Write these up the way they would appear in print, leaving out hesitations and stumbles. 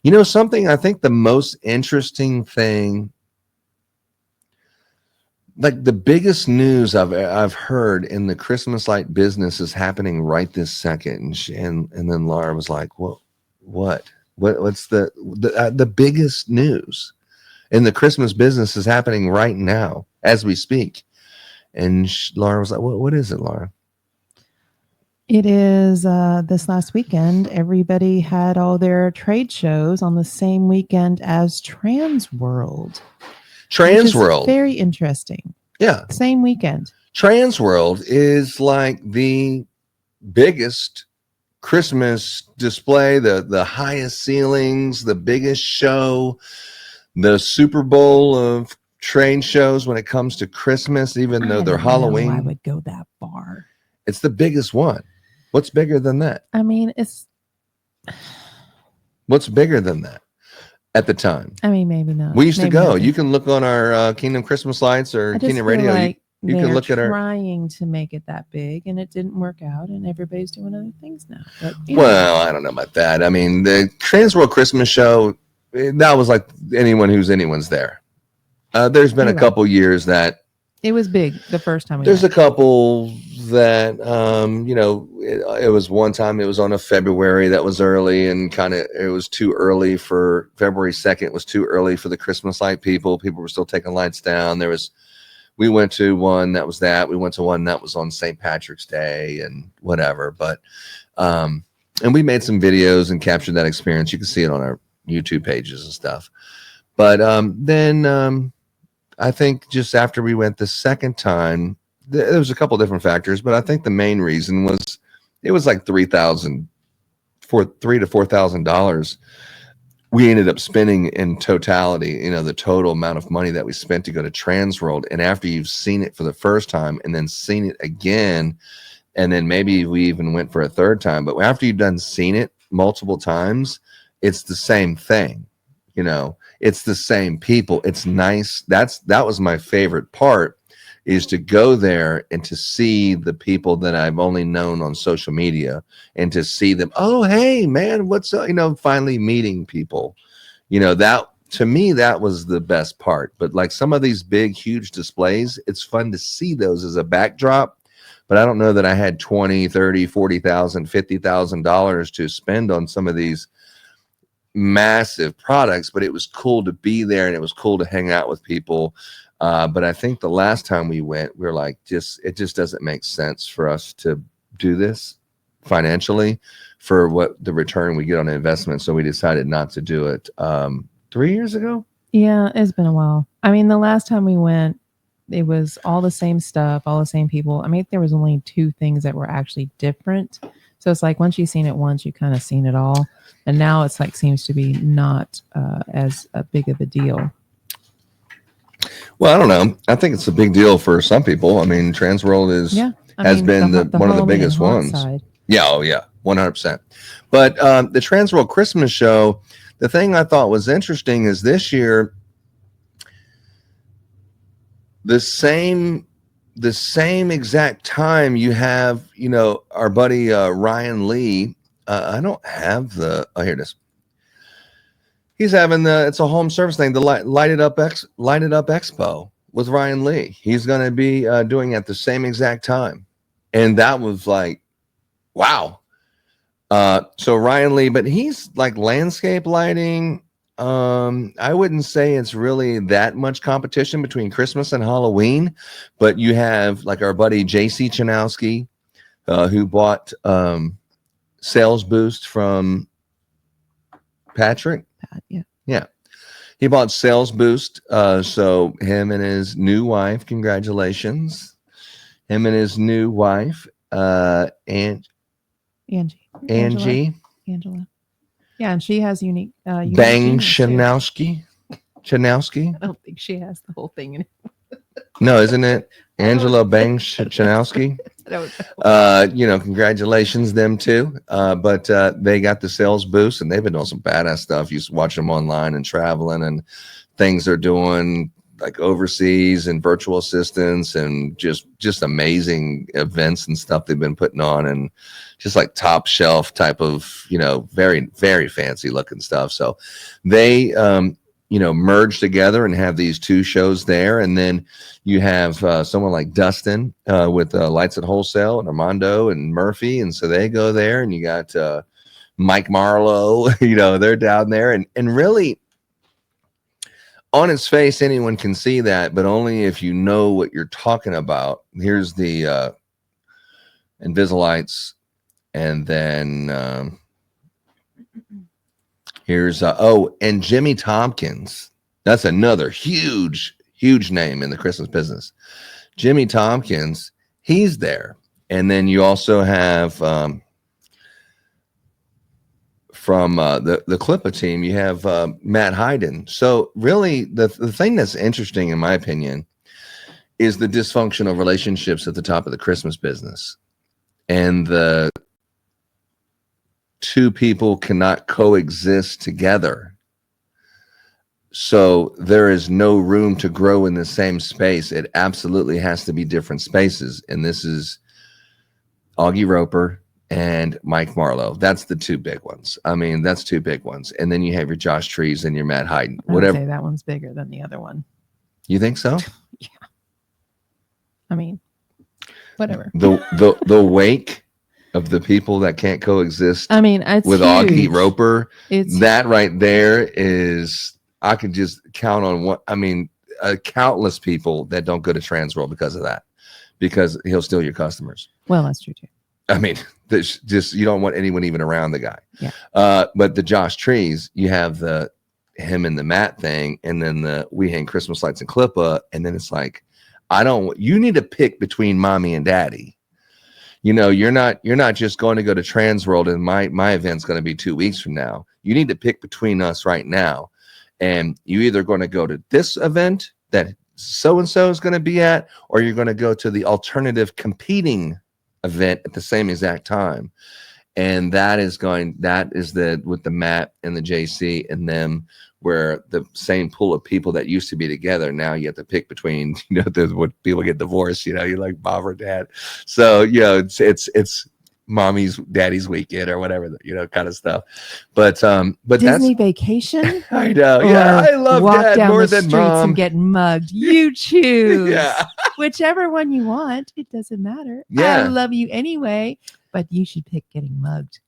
You know something? I think the most interesting thing, like the biggest news I've heard in the Christmas light business is happening right this second. And then Laura was like, "Well, what's the biggest news in the Christmas business is happening right now as we speak?" And Laura was like, "What is it, Laura?" It is this last weekend. Everybody had all their trade shows on the same weekend as Transworld. Transworld. Very interesting. Yeah. Same weekend. Transworld is like the biggest Christmas display, the highest ceilings, the biggest show, the Super Bowl of trade shows when it comes to Christmas, even though they're Halloween. I would go that far. It's the biggest one. What's bigger than that? I mean, what's bigger than that at the time? I mean, maybe not. We used to go. You can look on our Kingdom Christmas Lights or Kingdom Radio. Like you can look at our trying to make it that big, and it didn't work out, and everybody's doing other things now. But, I don't know about that. I mean, the Transworld Christmas Show, that was like anyone's there. There's been a couple years that it was big the first time. There's a couple that, it was one time it was on a February that was early and it was too early for February 2nd. It was too early for the Christmas light people. People were still taking lights down. We went to one that was that. We went to one that was on St. Patrick's Day and whatever. But, and we made some videos and captured that experience. You can see it on our YouTube pages and stuff. But then I think just after we went the second time, there was a couple different factors, but I think the main reason was it was like $3,000 to $4,000. We ended up spending in totality, the total amount of money that we spent to go to Transworld. And after you've seen it for the first time and then seen it again, and then maybe we even went for a third time, but after you've seen it multiple times, it's the same thing. It's the same people. It's nice. That was my favorite part, is to go there and to see the people that I've only known on social media and to see them. Oh, hey man, what's up? Finally meeting people, that to me, that was the best part. But like some of these big, huge displays, it's fun to see those as a backdrop, but I don't know that I had $20,000, $30,000, $40,000, $50,000 to spend on some of these massive products, but it was cool to be there and it was cool to hang out with people. But I think the last time we went, we were like, it just doesn't make sense for us to do this financially for what the return we get on the investment. So we decided not to do it 3 years ago. Yeah, it's been a while. I mean, the last time we went, it was all the same stuff, all the same people. I mean, there was only two things that were actually different. So it's like once you've seen it once, you kind of seen it all. And now it's like seems to be not as big of a deal. Well, I don't know. I think it's a big deal for some people. I mean, Transworld has been one of the biggest ones. Side. Yeah, oh yeah, 100%. But the Transworld Christmas Show, the thing I thought was interesting is this year, the same exact time you have, our buddy Ryan Lee. I don't have here it is. He's having it's a home service thing, the Light It Up Expo with Ryan Lee. He's going to be doing it at the same exact time. And that was like, wow. So Ryan Lee, but he's like landscape lighting. I wouldn't say it's really that much competition between Christmas and Halloween, but you have like our buddy JC Chanowski, who bought Sales Boost from Patrick. Yeah. He bought Sales Boost. So him and his new wife, congratulations. Him and his new wife, Angie. Angela. Yeah, and she has unique Bang Chanowski. I don't think she has the whole thing in it. No, isn't it Angela Bang Chanowski? Congratulations them too. But they got the Sales Boost and they've been doing some badass stuff. You watch them online and traveling and things they're doing. like overseas and virtual assistants and just amazing events and stuff they've been putting on, and just like top shelf type of, very, very fancy looking stuff. So they, merge together and have these two shows there. And then you have someone like Dustin with Lights at Wholesale, and Armando and Murphy. And so they go there, and you got Mike Marlowe, they're down there, and really on its face, anyone can see that, but only if you know what you're talking about. Here's the Invisalites, and then here's and Jimmy Tompkins. That's another huge name in the Christmas business. Jimmy Tompkins, he's there. And then you also have from the Clippa team, you have Matt Hayden. So really the thing that's interesting, in my opinion, is the dysfunctional relationships at the top of the Christmas business. And the two people cannot coexist together. So there is no room to grow in the same space. It absolutely has to be different spaces. And this is Augie Roper and Mike Marlowe. That's the two big ones. I mean, that's two big ones. And then you have your Josh Trees and your Matt Hayden. I would say that one's bigger than the other one. You think so? Yeah. I mean, whatever. The wake of the people that can't coexist. I mean, it's with huge. Augie Roper. It's that right there is, I could just count on what, I mean, countless people that don't go to Transworld because of that, because he'll steal your customers. Well, that's true too. I mean, just you don't want anyone even around the guy. Yeah. But the Josh Trees, you have him and the Matt thing, and then we hang Christmas lights and Clippa, and then it's like, you need to pick between mommy and daddy. You're not just going to go to Transworld and my event's going to be 2 weeks from now. You need to pick between us right now. And you either going to go to this event that so-and-so is going to be at, or you're going to go to the alternative competing event at the same exact time. And that is with the Matt and the JC and them, where the same pool of people that used to be together, now you have to pick between, when people get divorced, you're like mom or dad. So, it's mommy's daddy's weekend or whatever, kind of stuff. But Disney Vacation. I know. Yeah, I love walk dad down more the than streets mom. and get mugged. You choose. Yeah. Whichever one you want. It doesn't matter. Yeah. I love you anyway, but you should pick getting mugged.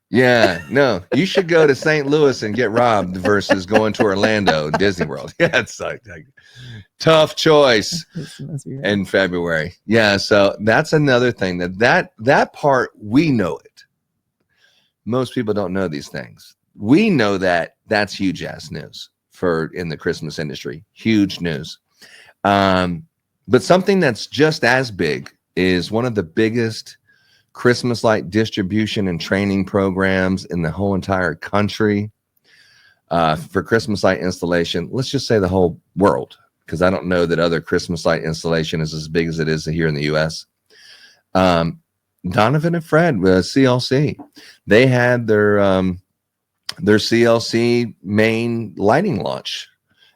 Yeah, no, you should go to St. Louis and get robbed versus going to Orlando, Disney World. Yeah, it's like tough choice in February. Yeah, so that's another thing that part, we know it. Most people don't know these things. We know that's huge ass news in the Christmas industry. Huge news. But something that's just as big is one of the biggest Christmas light distribution and training programs in the whole entire country for Christmas light installation. Let's just say the whole world, because I don't know that other Christmas light installation is as big as it is here in the U.S. Donovan and Fred with CLC, they had their CLC main lighting launch.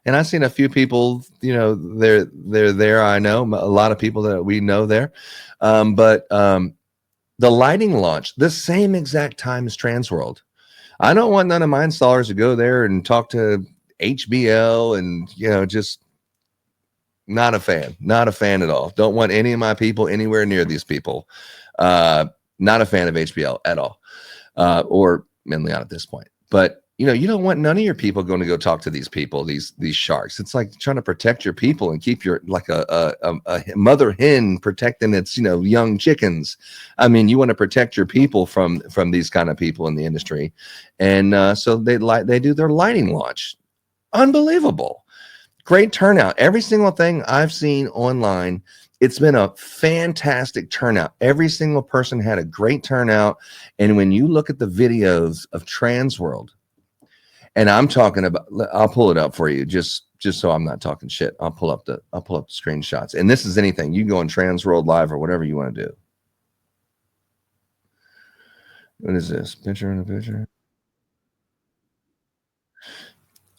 And I've seen a few people, they're there. I know a lot of people that we know there. But the lighting launch, the same exact time as Transworld. I don't want none of my installers to go there and talk to HBL and, just not a fan at all. Don't want any of my people anywhere near these people. Not a fan of HBL at all. Or Menleon at this point. But, you don't want none of your people going to go talk to these people, these sharks. It's like trying to protect your people and keep your, like a mother hen protecting its, young chickens. I mean, you want to protect your people from these kind of people in the industry. And so they do their lighting launch. Unbelievable. Great turnout. Every single thing I've seen online, it's been a fantastic turnout. Every single person had a great turnout. And when you look at the videos of Transworld, and I'm talking about, I'll pull it up for you just so I'm not talking shit. I'll pull up the screenshots. And this is anything. You can go on Transworld Live or whatever you want to do. What is this? Picture in a picture?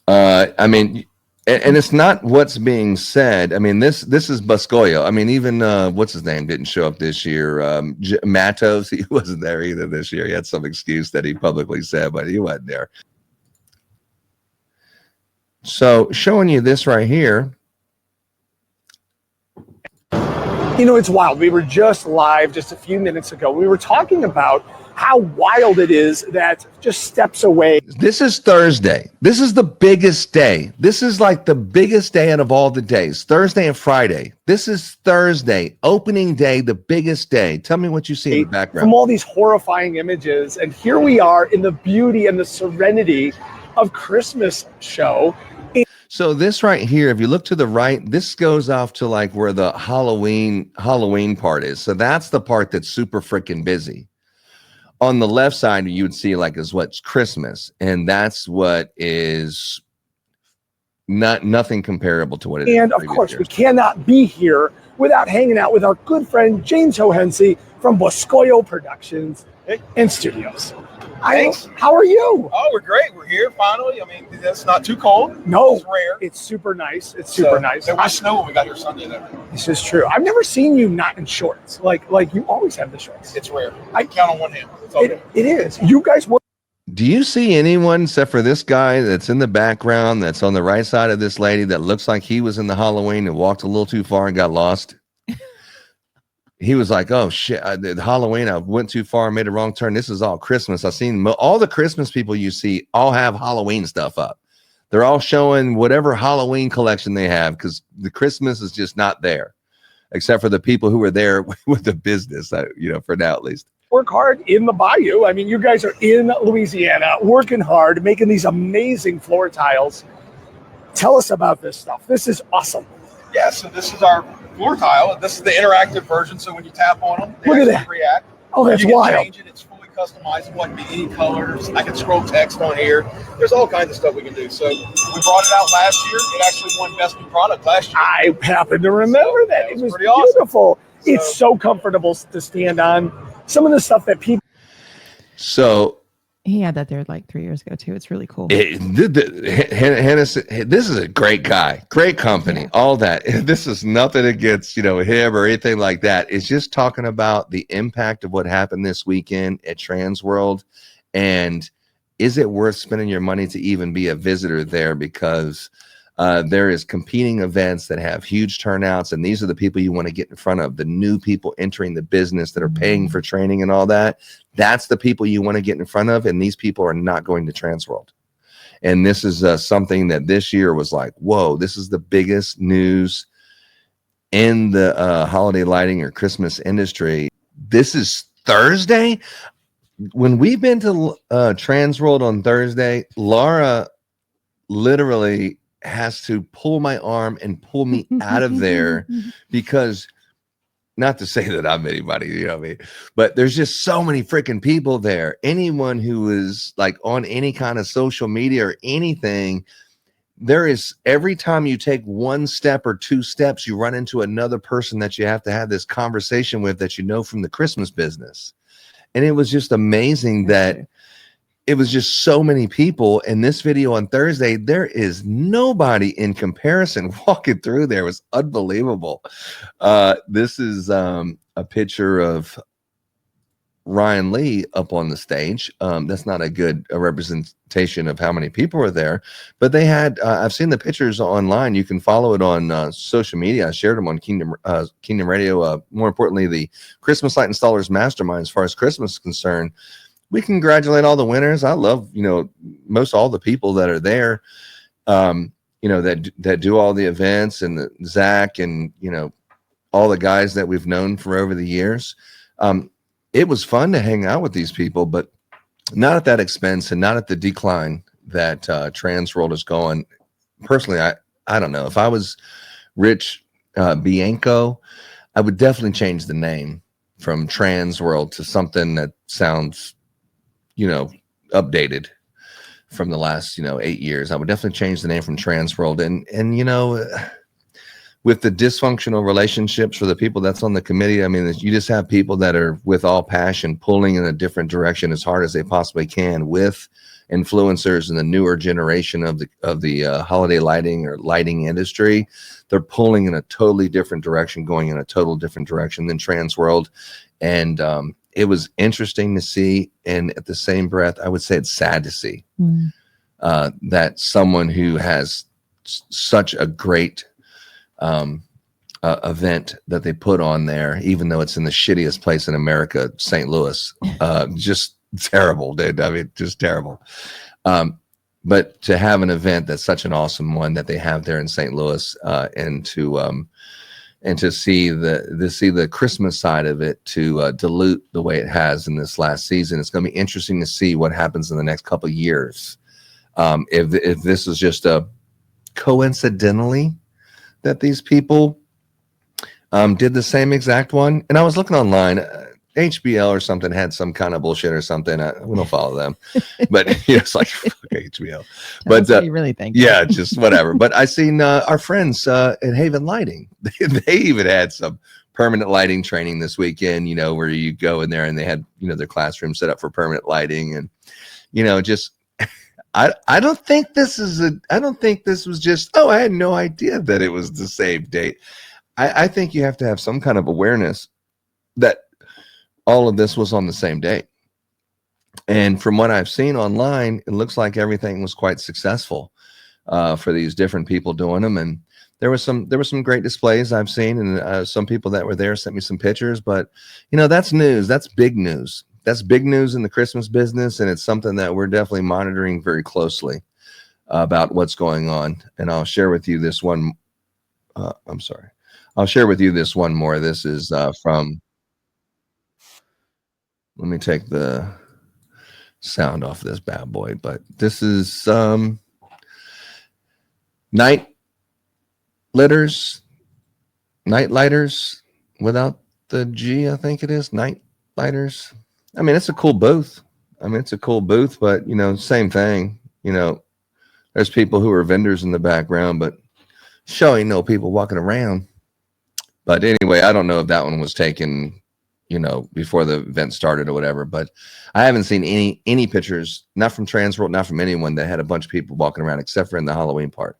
I mean, And it's not what's being said. I mean, this is Buscoyo. I mean, even what's his name didn't show up this year. Matos, he wasn't there either this year. He had some excuse that he publicly said, but he wasn't there. So showing you this right here. You know, it's wild. We were just live just a few minutes ago. We were talking about how wild it is that just steps away. This is Thursday. This is the biggest day. This is like the biggest day out of all the days, Thursday and Friday. This is Thursday, opening day, the biggest day. Tell me what you see in the background. From all these horrifying images, and here we are in the beauty and the serenity of Christmas show. So this right here, if you look to the right, this goes off to like where the Halloween part is. So that's the part that's super freaking busy. On the left side, you would see like is what's Christmas, and that's what is nothing comparable to what it is. And of course, we cannot be here without hanging out with our good friend James Hohense from Buscoyo Productions and Studios. How are you? Oh, we're great. We're here finally. I mean, it's not too cold. No, it's rare. It's super nice. It's super nice. There was snow when we got here Sunday, though. This is true. I've never seen you not in shorts. Like you always have the shorts. It's rare. I count on one hand. It is. You guys were. Do you see anyone except for this guy that's in the background, that's on the right side of this lady, that looks like he was in the Halloween and walked a little too far and got lost? He was like, oh shit, the Halloween, I went too far, made a wrong turn. This is all Christmas. I've seen all the Christmas people you see all have Halloween stuff up. They're all showing whatever Halloween collection they have, because the Christmas is just not there, except for the people who are there with the business, for now at least. Work hard in the bayou. I mean, you guys are in Louisiana, working hard, making these amazing floor tiles. Tell us about this stuff. This is awesome. Yeah, so this is our floor tile. This is the interactive version, so when you tap on them, they Look at that. react. Oh, that's you can wild. Change it. It's fully customizable. It can be any colors. I can scroll text on here. There's all kinds of stuff we can do. So we brought it out last year. It actually won Best New Product last year. I happen to remember that. It was pretty beautiful. Awesome. It's so comfortable to stand on. Some of the stuff that people. So he had that there like 3 years ago too. It's really cool. This is a great guy, great company, all that. This is nothing against, him or anything like that. It's just talking about the impact of what happened this weekend at Transworld. And is it worth spending your money to even be a visitor there? Because there is competing events that have huge turnouts, and these are the people you want to get in front of, the new people entering the business that are paying for training and all that. That's the people you want to get in front of, and these people are not going to Transworld. And this is something that this year was like, whoa, this is the biggest news in the holiday lighting or Christmas industry. This is Thursday. When we've been to Transworld on Thursday, Laura literally has to pull my arm and pull me out of there, because not to say that I'm anybody, but there's just so many freaking people there. Anyone who is like on any kind of social media or anything, there is, every time you take one step or two steps, you run into another person that you have to have this conversation with that from the Christmas business. And it was just amazing that it was just so many people. In this video on Thursday, there is nobody in comparison walking through there. It was unbelievable. This is a picture of Ryan Lee up on the stage. That's not a good representation of how many people were there, but they had, I've seen the pictures online. You can follow it on social media. I shared them on Kingdom Radio. More importantly, the Christmas Light Installers Mastermind, as far as Christmas is concerned. We congratulate all the winners. I love, most all the people that are there, that do all the events, and Zach and, all the guys that we've known for over the years. It was fun to hang out with these people, but not at that expense and not at the decline that Transworld is going. Personally, I don't know. If I was Rich Bianco, I would definitely change the name from Transworld to something that sounds updated from the last 8 years. I would definitely change the name from Transworld. And with the dysfunctional relationships for the people that's on the committee, I mean, you just have people that are with all passion pulling in a different direction as hard as they possibly can with influencers in the newer generation of the holiday lighting or lighting industry. They're pulling in a totally different direction, going in a total different direction than Transworld. And it was interesting to see. And at the same breath, I would say it's sad to see that someone who has such a great event that they put on there, even though it's in the shittiest place in America, St. Louis, just terrible, dude. I mean, just terrible. But to have an event that's such an awesome one that they have there in St. Louis, and to see the Christmas side of it, to dilute the way it has in this last season, it's going to be interesting to see what happens in the next couple of years. If this is just a coincidentally that these people did the same exact one. And I was looking online, HBL or something had some kind of bullshit or something. We don't follow them, but it's like fuck HBL. But what you really think? Yeah, just whatever. But I seen our friends at Haven Lighting. They even had some permanent lighting training this weekend. Where you go in there and they had their classroom set up for permanent lighting, and just. I don't think this was just, I had no idea that it was the same date. I think you have to have some kind of awareness that all of this was on the same day. And from what I've seen online, it looks like everything was quite successful for these different people doing them. And there was some great displays I've seen, and some people that were there sent me some pictures. But that's news. That's big news. That's big news in the Christmas business, and it's something that we're definitely monitoring very closely about what's going on. And I'll share with you this one. I'll share with you this one more. This is from. Let me take the sound off this bad boy, but this is night lighters without the G. I think it is night lighters. I mean, it's a cool booth. But same thing. There's people who are vendors in the background, but showing no people walking around. But anyway, I don't know if that one was taken, before the event started or whatever. But I haven't seen any pictures, not from Transworld, not from anyone that had a bunch of people walking around, except for in the Halloween part.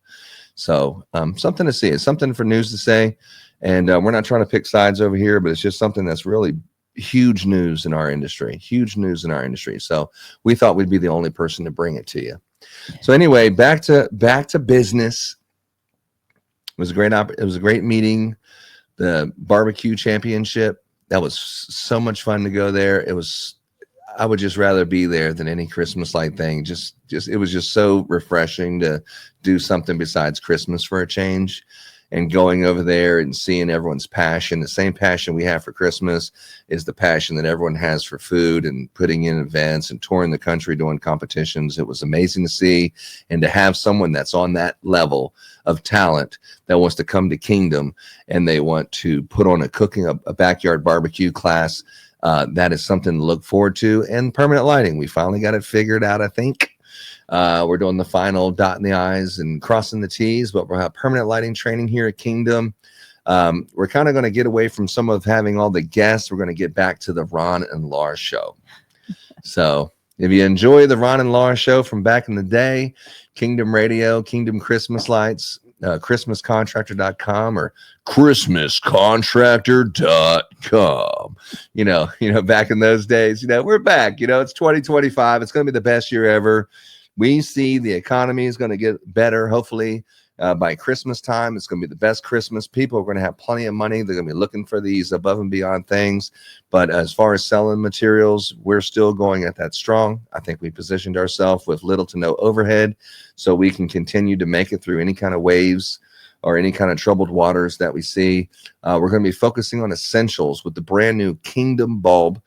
So something to see. It's something for news to say. And we're not trying to pick sides over here, but it's just something that's really huge news in our industry. So we thought we'd be the only person to bring it to you. So anyway, back to business. It was a great meeting. The barbecue championship, that was so much fun to go there. I would just rather be there than any Christmas light thing. Just it was just so refreshing to do something besides Christmas for a change. And going over there and seeing everyone's passion, the same passion we have for Christmas is the passion that everyone has for food, and putting in events and touring the country doing competitions. It was amazing to see, and to have someone that's on that level of talent that wants to come to Kingdom and they want to put on a backyard barbecue class. That is something to look forward to. And permanent lighting, we finally got it figured out, I think. We're doing the final dotting the I's and crossing the T's, but we'll have permanent lighting training here at Kingdom. We're kind of going to get away from some of having all the guests. We're going to get back to the Ron and Laura show. So if you enjoy the Ron and Laura show from back in the day, Kingdom Radio, Kingdom Christmas Lights, christmascontractor.com or christmascontractor.com. Back in those days, we're back. It's 2025. It's going to be the best year ever. We see the economy is going to get better, hopefully, by Christmas time. It's going to be the best Christmas. People are going to have plenty of money. They're going to be looking for these above and beyond things. But as far as selling materials, we're still going at that strong. I think we positioned ourselves with little to no overhead so we can continue to make it through any kind of waves or any kind of troubled waters that we see. We're going to be focusing on essentials with the brand new Kingdom bulb.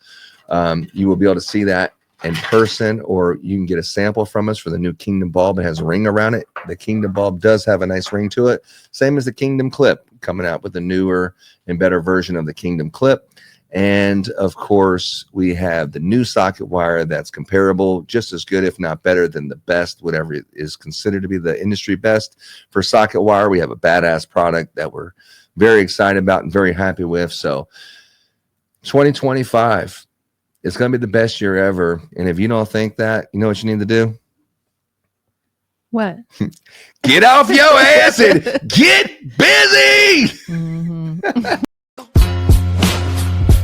You will be able to see that in person, or you can get a sample from us for the new Kingdom bulb. It has a ring around it. The Kingdom bulb does have a nice ring to it. Same as the Kingdom clip, coming out with a newer and better version of the Kingdom clip. And of course, we have the new socket wire that's comparable, just as good, if not better than the best, whatever is considered to be the industry best for socket wire. We have a badass product that we're very excited about and very happy with. So 2025, it's going to be the best year ever. And if you don't think that, you know what you need to do? What? Get off your ass and get busy. Mhm.